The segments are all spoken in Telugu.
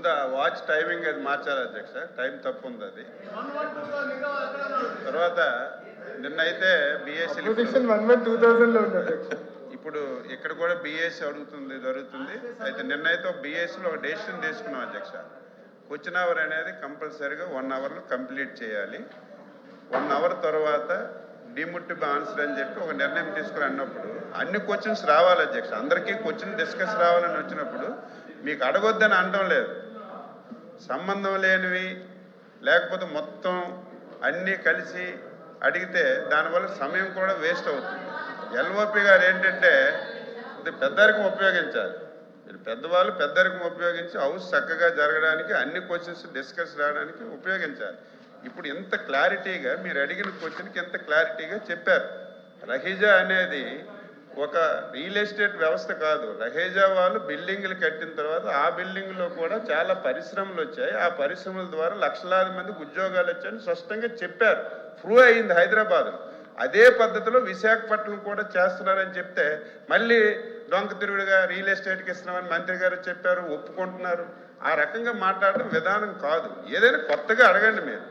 ముందు ఆ వాచ్ టైమింగ్ అది మార్చాలి అధ్యక్ష, టైం తప్పు ఉంది అది. తర్వాత నిన్నైతే బిఎస్సీ ఇప్పుడు ఇక్కడ కూడా బిఎస్సీ జరుగుతుంది. అయితే నిన్నైతే బిఎస్సీలో ఒక డెసిషన్ తీసుకున్నాం అధ్యక్ష. క్వశ్చన్ అవర్ అనేది కంపల్సరీగా 1 అవర్లో కంప్లీట్ చేయాలి. 1 అవర్ తర్వాత డిముట్టిబుల్ ఆన్సర్ అని చెప్పి ఒక నిర్ణయం తీసుకుని అన్నప్పుడు అన్ని క్వశ్చన్స్ రావాలి అధ్యక్ష. అందరికీ క్వశ్చన్ డిస్కస్ రావాలని వచ్చినప్పుడు మీకు అడగొద్దని అనడం లేదు. సంబంధం లేనివి లేకపోతే మొత్తం అన్నీ కలిసి అడిగితే దానివల్ల సమయం కూడా వేస్ట్ అవుతుంది. ఎల్ఓపి గారు ఏంటంటే ఇది పెద్దరికం ఉపయోగించాలి. మీరు పెద్దవాళ్ళు పెద్దరికం ఉపయోగించి హౌస్ చక్కగా జరగడానికి అన్ని క్వశ్చన్స్ డిస్కస్ రావడానికి ఉపయోగించాలి. ఇప్పుడు ఇంత క్లారిటీగా మీరు అడిగిన క్వశ్చన్కి ఎంత క్లారిటీగా చెప్పారు. రహీజా అనేది ఒక రియల్ ఎస్టేట్ వ్యవస్థ కాదు. రహేజా వాళ్ళు బిల్డింగ్లు కట్టిన తర్వాత ఆ బిల్డింగ్లో కూడా చాలా పరిశ్రమలు వచ్చాయి. ఆ పరిశ్రమల ద్వారా లక్షలాది మందికి ఉద్యోగాలు వచ్చాయని స్పష్టంగా చెప్పారు. ప్రూవ్ అయింది హైదరాబాద్లో. అదే పద్ధతిలో విశాఖపట్నం కూడా చేస్తున్నారని చెప్తే మళ్ళీ డొంక తిరుగుడుగా రియల్ ఎస్టేట్కి ఇస్తున్నామని మంత్రి గారు చెప్పారు, ఒప్పుకుంటున్నారు. ఆ రకంగా మాట్లాడడం విధానం కాదు. ఏదైనా కొత్తగా అడగండి. మీరు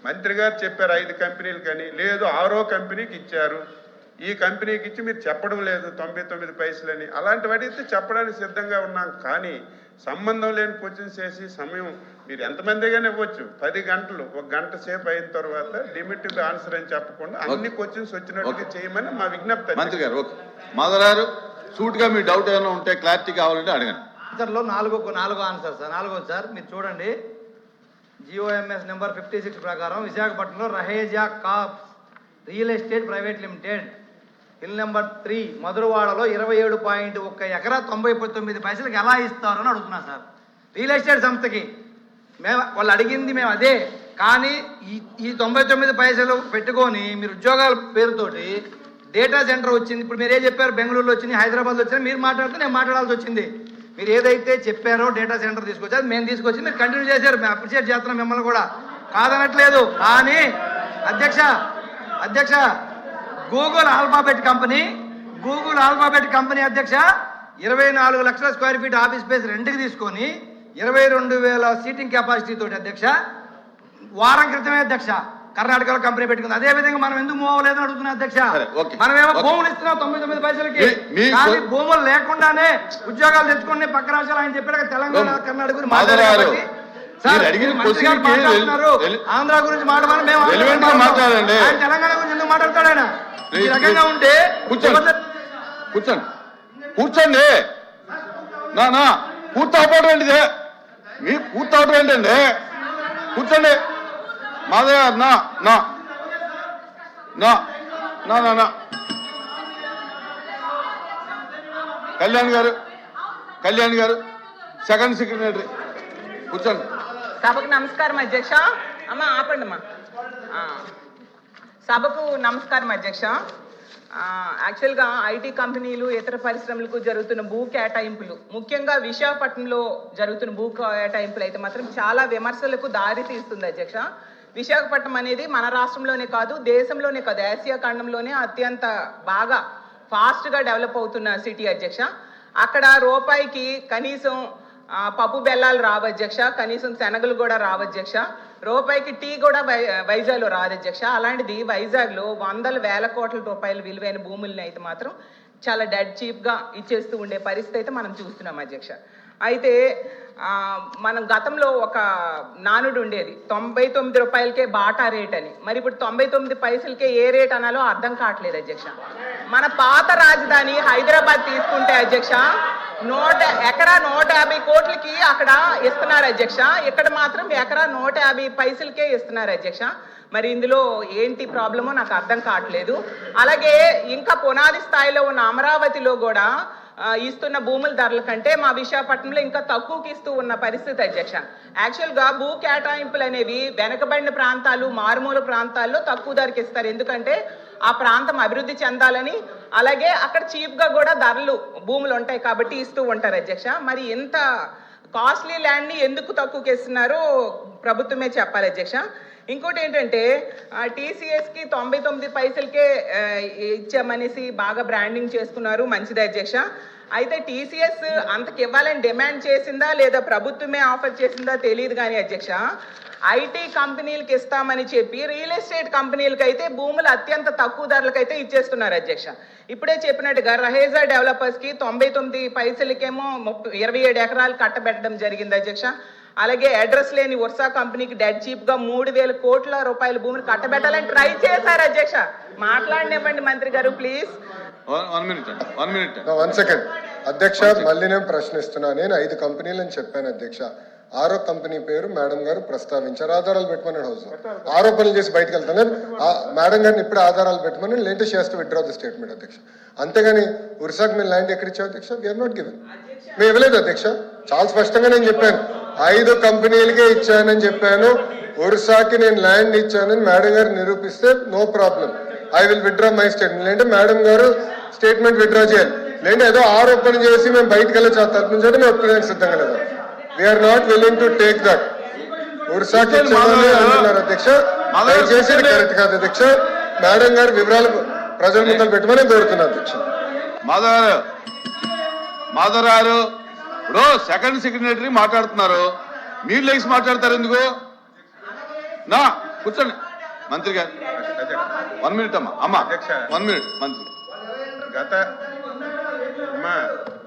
మంత్రి గారు చెప్పారు 5 కంపెనీలు కానీ, లేదు 6వ కంపెనీకి ఇచ్చారు, ఈ కంపెనీకి ఇచ్చి మీరు చెప్పడం లేదు 99 పైసలని. అలాంటివి అడిగితే చెప్పడానికి సిద్ధంగా ఉన్నాం. కానీ సంబంధం లేని క్వశ్చన్స్ వేసి సమయం మీరు ఎంతమందిగానే ఇవ్వచ్చు. 10 గంటలు 1 గంట సేపు అయిన తర్వాత లిమిటెడ్ ఆన్సర్ అని చెప్పకుండా అన్ని క్వశ్చన్స్ వచ్చినట్టుగా చేయమని మా విజ్ఞప్తి. మంత్రి గారు ఓకే. మాధవరారు సూట్గా మీ డౌట్ ఏమైనా ఉంటే క్లారిటీ కావాలంటే అడగండి. ఆన్సర్లో నాలుగో ఆన్సర్ సార్. 4వ సార్ మీరు చూడండి. జిఓఎంఎస్ నెంబర్ 56 ప్రకారం విశాఖపట్నంలో Raheja corps real estate private limited hill number 3 మధురవాడలో 27.1 ఎకరా 99 పైసలకి ఎలా ఇస్తారు అని అడుగుతున్నా సార్. రియల్ ఎస్టేట్ సంస్థకి వాళ్ళు అడిగింది మేము అదే. కానీ ఈ 99 పైసలు పెట్టుకొని మీరు ఉద్యోగాల పేరుతోటి డేటా సెంటర్ వచ్చింది. ఇప్పుడు మీరు ఏం చెప్పారు, బెంగళూరులో వచ్చింది, హైదరాబాద్లో వచ్చింది. మీరు మాట్లాడితే నేను మాట్లాడాల్సి వచ్చింది. మీరు ఏదైతే చెప్పారో డేటా సెంటర్ తీసుకొచ్చారు, మేము తీసుకొచ్చి మీరు కంటిన్యూ చేశారు. మేము అప్రిషియేట్ చేస్తున్నాం మిమ్మల్ని కూడా, కాదనట్లేదు. కానీ అధ్యక్ష గూగుల్ ఆల్ఫాబెట్ కంపెనీ అధ్యక్ష 24 లక్షల స్క్వేర్ ఫీట్ ఆఫీస్ స్పేస్ రెంట్కి తీసుకొని 22,000 సీటింగ్ కెపాసిటీ తోటి అధ్యక్ష వారం క్రితమే అధ్యక్ష కర్ణాటకలో కంపెనీ పెట్టుకుంది. అదే విధంగా మనం ఎందుకు మూవ్ అవ్వలేదని అడుగుతున్నా అధ్యక్ష. మనమేమో భూములు ఇస్తున్నాం 99 పైసలకి, కానీ భూములు లేకుండానే ఉద్యోగాలు తెచ్చుకుని పక్క రాష్ట్రాలు ఆయన చెప్పారు తెలంగాణ కర్ణాటక మాట్లాడారు. ఆంధ్ర గురించి మాట్లాడాలి, మేము ఆయన తెలంగాణ గురించి ఎందుకు మాట్లాడతాడు? ఆయన ఈ రకంగా ఉంటే కూర్చోండి. నా పూర్తవడం ఏంటిదే, మీ పూర్తవడం ఏంటండి? కూర్చోండి మాధవ్ గారు. నా కళ్యాణ్ గారు సెకండ్ సెక్రటరీ కూర్చోండి. సభకు నమస్కారం అధ్యక్ష. అమ్మా ఆపండి అమ్మా. సభకు నమస్కారం అధ్యక్ష. యాక్చువల్గా ఐటీ కంపెనీలు ఇతర పరిశ్రమలకు జరుగుతున్న భూ కేటాయింపులు, ముఖ్యంగా విశాఖపట్నంలో జరుగుతున్న భూ కేటాయింపులు అయితే మాత్రం చాలా విమర్శలకు దారి తీస్తుంది అధ్యక్ష. విశాఖపట్నం అనేది మన రాష్ట్రంలోనే కాదు, దేశంలోనే కాదు, ఆసియా ఖండంలోనే అత్యంత బాగా ఫాస్ట్గా డెవలప్ అవుతున్న సిటీ అధ్యక్ష. అక్కడ రూపాయికి కనీసం పప్పు బెల్లాలు రావు అధ్యక్ష, కనీసం శనగలు కూడా రావు అధ్యక్ష, రూపాయికి టీ కూడా వైజాగ్లో రాదు అధ్యక్ష. అలాంటిది వైజాగ్లో 100,000 కోట్ల రూపాయల విలువైన భూముల్ని అయితే మాత్రం చాలా డెడ్ చీప్గా ఇచ్చేస్తూ ఉండే పరిస్థితి అయితే మనం చూస్తున్నాం అధ్యక్ష. అయితే మనం గతంలో ఒక నానుడు ఉండేది 99 రూపాయలకే బాటా రేట్ అని. మరి ఇప్పుడు 99 పైసలకే ఏ రేట్ అనాలో అర్థం కావట్లేదు అధ్యక్ష. మన పాత రాజధాని హైదరాబాద్ తీసుకుంటే అధ్యక్ష ఎకరా 150 కోట్లకి అక్కడ ఇస్తున్నారు అధ్యక్ష. ఇక్కడ మాత్రం ఎకరా 150 పైసలకే ఇస్తున్నారు అధ్యక్ష. మరి ఇందులో ఏంటి ప్రాబ్లమో నాకు అర్థం కావట్లేదు. అలాగే ఇంకా పునాది స్థాయిలో ఉన్న అమరావతిలో కూడా ఇస్తున్న భూముల ధరల కంటే మా విశాఖపట్నంలో ఇంకా తక్కువకి ఇస్తూ ఉన్న పరిస్థితి అధ్యక్ష. యాక్చువల్గా భూ కేటాయింపులు అనేవి వెనకబడిన ప్రాంతాలు, మారుమూల ప్రాంతాల్లో తక్కువ ధరకి ఇస్తారు. ఎందుకంటే ఆ ప్రాంతం అభివృద్ధి చెందాలని, అలాగే అక్కడ చీప్గా కూడా ధరలు భూములు ఉంటాయి కాబట్టి ఇస్తూ ఉంటారు అధ్యక్ష. మరి ఎంత కాస్ట్లీ ల్యాండ్ని ఎందుకు తక్కువకి ఇస్తున్నారో ప్రభుత్వమే చెప్పాలి అధ్యక్ష. ఇంకోటి ఏంటంటే టీసీఎస్కి 99 పైసలకే ఇచ్చామనేసి బాగా బ్రాండింగ్ చేసుకున్నారు, మంచిది అధ్యక్ష. అయితే టీసీఎస్ అంతకి ఇవ్వాలని డిమాండ్ చేసిందా లేదా ప్రభుత్వమే ఆఫర్ చేసిందా తెలియదు కానీ అధ్యక్ష, ఐటీ కంపెనీలకు ఇస్తామని చెప్పి రియల్ ఎస్టేట్ కంపెనీలకు అయితే భూములు అత్యంత తక్కువ ధరలకైతే ఇచ్చేస్తున్నారు అధ్యక్ష. ఇప్పుడే చెప్పినట్టుగా రహేజా డెవలపర్స్ కి 99 పైసలకేమో 27 ఎకరాలు కట్టబెట్టడం జరిగింది అధ్యక్ష. అలాగే అడ్రస్ లేని వర్సా కంపెనీకి డెడ్ చీప్ గా 3,000 కోట్ల రూపాయల భూమిని కట్టబెట్టాలని ట్రై చేశారు అధ్యక్ష. మాట్లాడనివ్వండి మంత్రి గారు ప్లీజ్. 1 minute. 1 సెకండ్ అధ్యక్ష, మళ్ళీ నేను ప్రశ్నిస్తున్నా. నేను 5 కంపెనీలని చెప్పాను అధ్యక్ష. 6వ కంపెనీ పేరు మేడం గారు ప్రస్తావించారు. ఆధారాలు పెట్టమన్నాడు హౌస్ ఆరోపణలు చేసి బయటకు వెళ్తాను. మేడం గారిని ఇప్పుడు ఆధారాలు పెట్టమని లేటెస్ట్ చేస్తూ విత్డ్రా ది స్టేట్మెంట్ అధ్యక్ష. అంతేగాని ఉరిసాకు మేము ల్యాండ్ ఎక్కడ ఇచ్చావు అధ్యక్ష? We are not given. మేము ఇవ్వలేదు అధ్యక్ష. చాలా స్పష్టంగా నేను చెప్పాను, 5 కంపెనీలకే ఇచ్చానని చెప్పాను. ఒరిస్సాకి నేను ల్యాండ్ ఇచ్చానని మేడం గారు నిరూపిస్తే no problem, I will withdraw my statement. లేదంటే మేడం గారు స్టేట్మెంట్ విత్డ్రా చేయాలి. లేదంటే ఏదో ఆరోపణ చేసి మేము బయటకు వెళ్ళి తరపు నుంచి మేము ఒప్పుకోవడానికి సిద్ధంగా లేదు. We are not willing to take that. ఒరిస్సాకి ఇచ్చామని అంటున్నారు అధ్యక్ష. దయచేసి కరెక్ట్ కాదు అధ్యక్ష. మేడం గారు వివరాలు ప్రజల ముందర పెట్టమని కోరుతున్నారు అధ్యక్ష. మాధవరారు ఇప్పుడు సెకండ్ సెక్రటరీ మాట్లాడుతున్నారు, మీరు లేచి మాట్లాడతారు ఎందుకు? నా కూర్చోండి మంత్రి గారు. 1 minute అమ్మా 1 minute మంత్రి.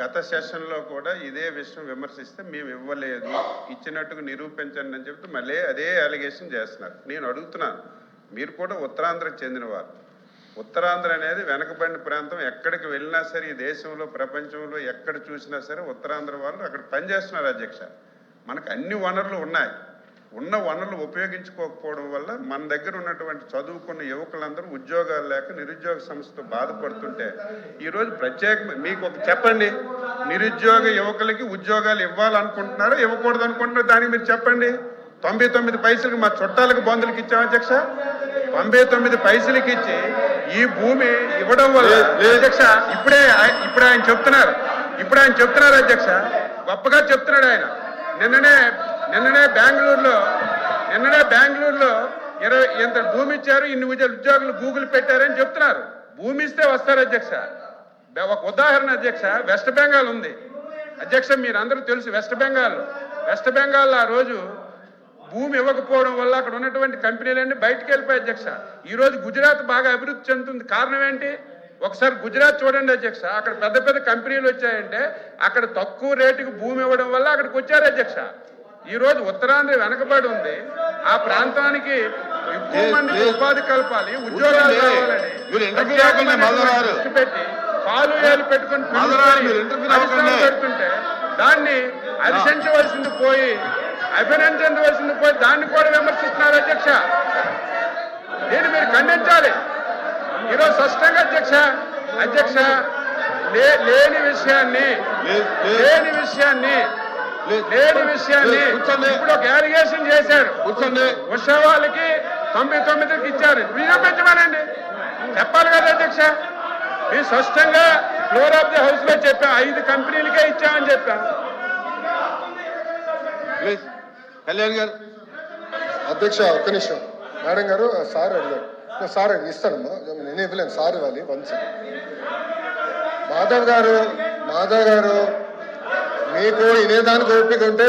గత సెషన్లో కూడా ఇదే విషయం విమర్శిస్తే మేము ఇవ్వలేదు, ఇచ్చినట్టుగా నిరూపించండి అని చెప్తే మళ్ళీ అదే అలిగేషన్ చేస్తున్నారు. నేను అడుగుతున్నాను, మీరు కూడా ఉత్తరాంధ్రకు చెందినవారు. ఉత్తరాంధ్ర అనేది వెనకబడిన ప్రాంతం. ఎక్కడికి వెళ్ళినా సరే ఈ దేశంలో ప్రపంచంలో ఎక్కడ చూసినా సరే ఉత్తరాంధ్ర వాళ్ళు అక్కడ పనిచేస్తున్నారు అధ్యక్ష. మనకు అన్ని వనరులు ఉన్నాయి. ఉన్న వనరులు ఉపయోగించుకోకపోవడం వల్ల మన దగ్గర ఉన్నటువంటి చదువుకున్న యువకులందరూ ఉద్యోగాలు లేక నిరుద్యోగ సమస్యతో బాధపడుతుంటే ఈరోజు మీకు ఒక చెప్పండి, నిరుద్యోగ యువకులకి ఉద్యోగాలు ఇవ్వాలనుకుంటున్నారో ఇవ్వకూడదు అనుకుంటున్నారో దానికి మీరు చెప్పండి. 99 పైసలకి మా చుట్టాలకు బంధువులకి ఇచ్చాం అధ్యక్ష. 99 పైసలకి ఇచ్చి ఈ భూమి ఇవ్వడం వల్ల అధ్యక్ష ఇప్పుడు ఆయన చెప్తున్నారు అధ్యక్ష, గొప్పగా చెప్తున్నాడు ఆయన. నిన్ననే బెంగళూరులో 20 ఇంత భూమి ఇచ్చారు, ఇన్ని ఉద్యోగులు గూగుల్ పెట్టారని చెప్తున్నారు. భూమి ఇస్తే వస్తారు అధ్యక్ష. ఒక ఉదాహరణ అధ్యక్ష, వెస్ట్ బెంగాల్ ఉంది అధ్యక్ష, మీరు అందరూ తెలుసు. వెస్ట్ బెంగాల్ ఆ రోజు భూమి ఇవ్వకపోవడం వల్ల అక్కడ ఉన్నటువంటి కంపెనీలన్నీ బయటకు వెళ్ళిపోయాయి అధ్యక్ష. ఈ రోజు గుజరాత్ బాగా అభివృద్ధి చెందుతుంది. కారణం ఏంటి? ఒకసారి గుజరాత్ చూడండి అధ్యక్ష, అక్కడ పెద్ద కంపెనీలు వచ్చాయంటే అక్కడ తక్కువ రేటుకి భూమి ఇవ్వడం వల్ల అక్కడికి వచ్చారు అధ్యక్ష. ఈ రోజు ఉత్తరాంధ్ర వెనకబడి ఉంది. ఆ ప్రాంతానికి ఎక్కువ మందికి ఉపాధి కల్పాలి, ఉద్యోగాలు కావాలని దృష్టి పెట్టి పాలు ఏలు పెట్టుకుని పెడుతుంటే దాన్ని అభినందించవలసింది పోయి దాన్ని కూడా విమర్శిస్తున్నారు అధ్యక్ష. దీన్ని మీరు ఖండించాలి ఈరోజు స్పష్టంగా అధ్యక్ష. లేని విషయాన్ని ఇప్పుడు ఒక అలిగేషన్ చేశారు. ఉత్సవాలకి 99కి ఇచ్చారు, నిరూపించమనండి, చెప్పాలి కదా అధ్యక్ష. మీరు స్పష్టంగా ఫ్లోర్ ఆఫ్ ది హౌస్ లో చెప్పాం, 5 కంపెనీలకే ఇచ్చామని చెప్పాం. కళ్యాణ్ గారు. అధ్యక్ష ఒక్క నిమిషం. మేడం గారు సార్ అడిగారు, సార్ ఇస్తానమ్మా, నేను ఇవ్వలేను, సార్ ఇవ్వాలి. 1 సెకండ్. మాధవ్ గారు మీకు వినేదానికి ఓపిక ఉంటే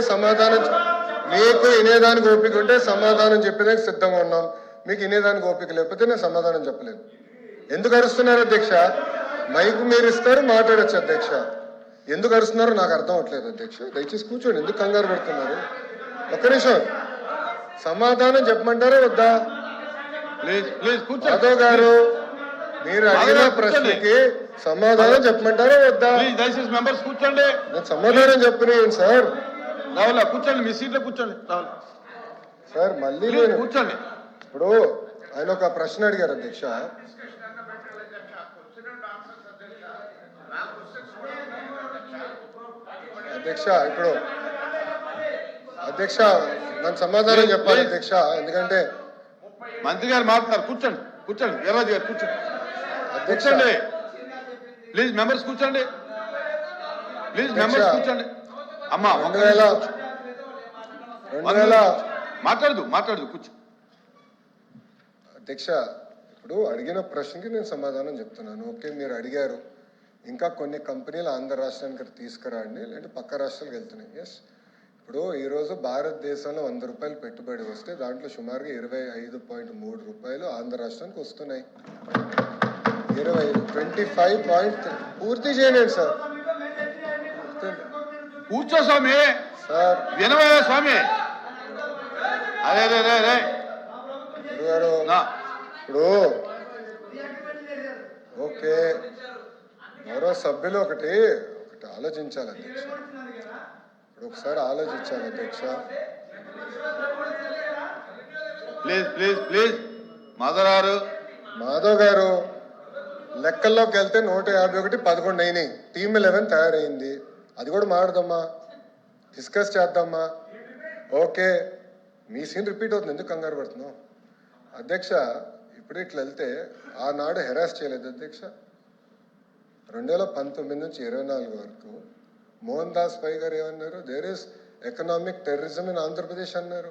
సమాధానం చెప్పేదానికి సిద్ధంగా ఉన్నాం. మీకు వినేదానికి ఓపిక లేకపోతే నేను సమాధానం చెప్పలేను. ఎందుకు అరుస్తున్నారు అధ్యక్ష? మైకు మీరు ఇస్తారు, మాట్లాడచ్చు అధ్యక్ష. ఎందుకు అరుస్తున్నారో నాకు అర్థం అవట్లేదు అధ్యక్ష. దయచేసి కూర్చోండి, ఎందుకు కంగారు పెడుతున్నారు? ఒక్క నిమిషం, సమాధానం చెప్పమంటారా వద్దా? మాధవ్ గారు మీరు అడిగిన ప్రశ్నకి సమాధానం చెప్పమంటారా వద్దా? దయచేసి మెంబర్స్ కూర్చోండి. నేను సమాధానం చెప్పలేను సార్. రావులా కూర్చోండి, మీ సీట్లో కూర్చోండి. సార్ మళ్ళీ కూర్చోండి. ఇప్పుడు ఆయన ఒక ప్రశ్న అడిగారు అధ్యక్ష. ఇప్పుడు అధ్యక్ష నన్ను సమాధానం చెప్పాలి అధ్యక్ష, ఎందుకంటే మంత్రి గారు మాట్లాడతారు. కూర్చోండి వీర్రాజు గారు కూర్చోండి. కూర్చోండి ప్లీజ్, మెంబర్స్ కూర్చోండి. అమ్మా 2000 మాట్లాడదు కూర్చో. అధ్యక్ష ఇప్పుడు అడిగిన ప్రశ్నకి నేను సమాధానం చెప్తున్నాను. ఓకే, మీరు అడిగారు ఇంకా కొన్ని కంపెనీలు ఆంధ్ర రాష్ట్రానికి తీసుకురండి, లేదంటే పక్క రాష్ట్రాలకు వెళ్తున్నాయి. ఎస్, ఇప్పుడు ఈరోజు భారతదేశంలో 100 రూపాయలు పెట్టుబడి వస్తే దాంట్లో సుమారుగా 25.3 రూపాయలు ఆంధ్ర రాష్ట్రానికి వస్తున్నాయి. 25 పూర్తి చేయలేదు సార్. కూర్చో స్వామి, సార్ వినవయ్యా స్వామి. అరే రే రే రే గురుగారు, నా ఇప్పుడు ఓకే, మరో సభ్యులు ఒకటి ఆలోచించాలి అధ్యక్ష. ఇప్పుడు ఒకసారి ఆలోచించాలి అధ్యక్ష. ప్లీజ్ ప్లీజ్ ప్లీజ్ మాధవరారు. మాధవ్ గారు, లెక్కల్లోకి వెళ్తే 151 11 అయినాయి. టీమ్ 11 తయారైంది. అది కూడా మాట్లాడదామా, డిస్కస్ చేద్దామా? ఓకే, మీ సీన్ రిపీట్ అవుతుంది, ఎందుకు కంగారు పడుతున్నావు అధ్యక్ష? ఇప్పుడు ఇట్లా వెళ్తే ఆనాడు హెరాస్ చేయలేదు అధ్యక్ష. 2019 నుంచి 24 వరకు మోహన్ దాస్ పై గారు ఏమన్నారు? There is economic terrorism in Andhra Pradesh అన్నారు.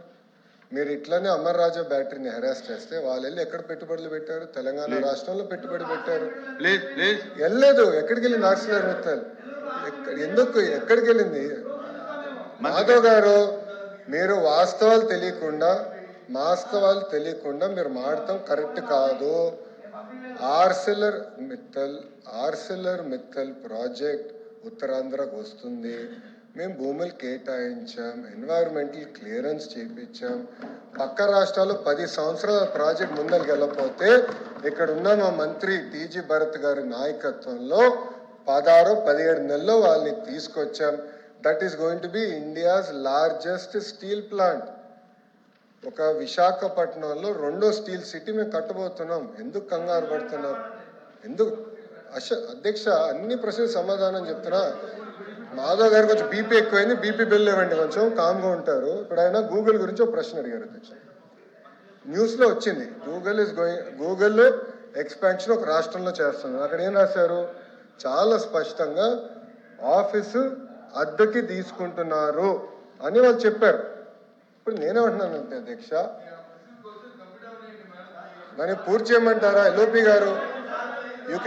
మీరు ఇట్లనే అమర్ రాజా బ్యాటరీని హెరాస్ చేస్తే వాళ్ళు వెళ్ళి ఎక్కడ పెట్టుబడులు పెట్టారు? తెలంగాణ రాష్ట్రంలో పెట్టుబడి పెట్టారు. ప్లీజ్ ప్లీజ్ వెళ్ళలేదు. ఎక్కడికి వెళ్ళింది ఆర్సిలర్ మిత్తల్? ఎందుకు ఎక్కడికి వెళ్ళింది? మాధవ్ గారు, మీరు వాస్తవాలు తెలియకుండా మీరు మాడటం కరెక్ట్ కాదు. ఆర్సిలర్ మిత్తల్ ప్రాజెక్ట్ ఉత్తరాంధ్రకు వస్తుంది. మేము భూములు కేటాయించాం, ఎన్వైరన్మెంటల్ క్లియరెన్స్ చేయించాం. పక్క రాష్ట్రాల్లో 10 సంవత్సరాల ప్రాజెక్ట్ ముందరికి వెళ్ళకపోతే ఇక్కడ ఉన్న మా మంత్రి టీజీ భరత్ గారి నాయకత్వంలో 16-17 నెలల్లో వాళ్ళని తీసుకొచ్చాం. That is going to be India's largest steel plant. ఒక విశాఖపట్నంలో 2వ స్టీల్ సిటీ మేము కట్టబోతున్నాం. ఎందుకు కంగారు పడుతున్నారు? ఎందుకు అధ్యక్ష? అన్ని ప్రశ్నలు సమాధానం చెప్తున్నా. మాధవ్ గారు కొంచెం బీపీ ఎక్కువైంది, బీపీ బిల్ ఇవ్వండి, కొంచెం కామ్గా ఉంటారు. ఇప్పుడు ఆయన గూగుల్ గురించి ఒక ప్రశ్న అడిగారు అధ్యక్ష. న్యూస్లో వచ్చింది, గూగుల్ ఎక్స్పాన్షన్ ఒక రాష్ట్రంలో చేస్తున్నారు. అక్కడ ఏం రాశారు? చాలా స్పష్టంగా ఆఫీసు అద్దెకి తీసుకుంటున్నారు అని వాళ్ళు చెప్పారు. ఇప్పుడు నేనేమంటున్నానంటే అధ్యక్ష, దాన్ని పూర్తి చేయమంటారా? ఎల్ఓపి గారు, యూ కెన్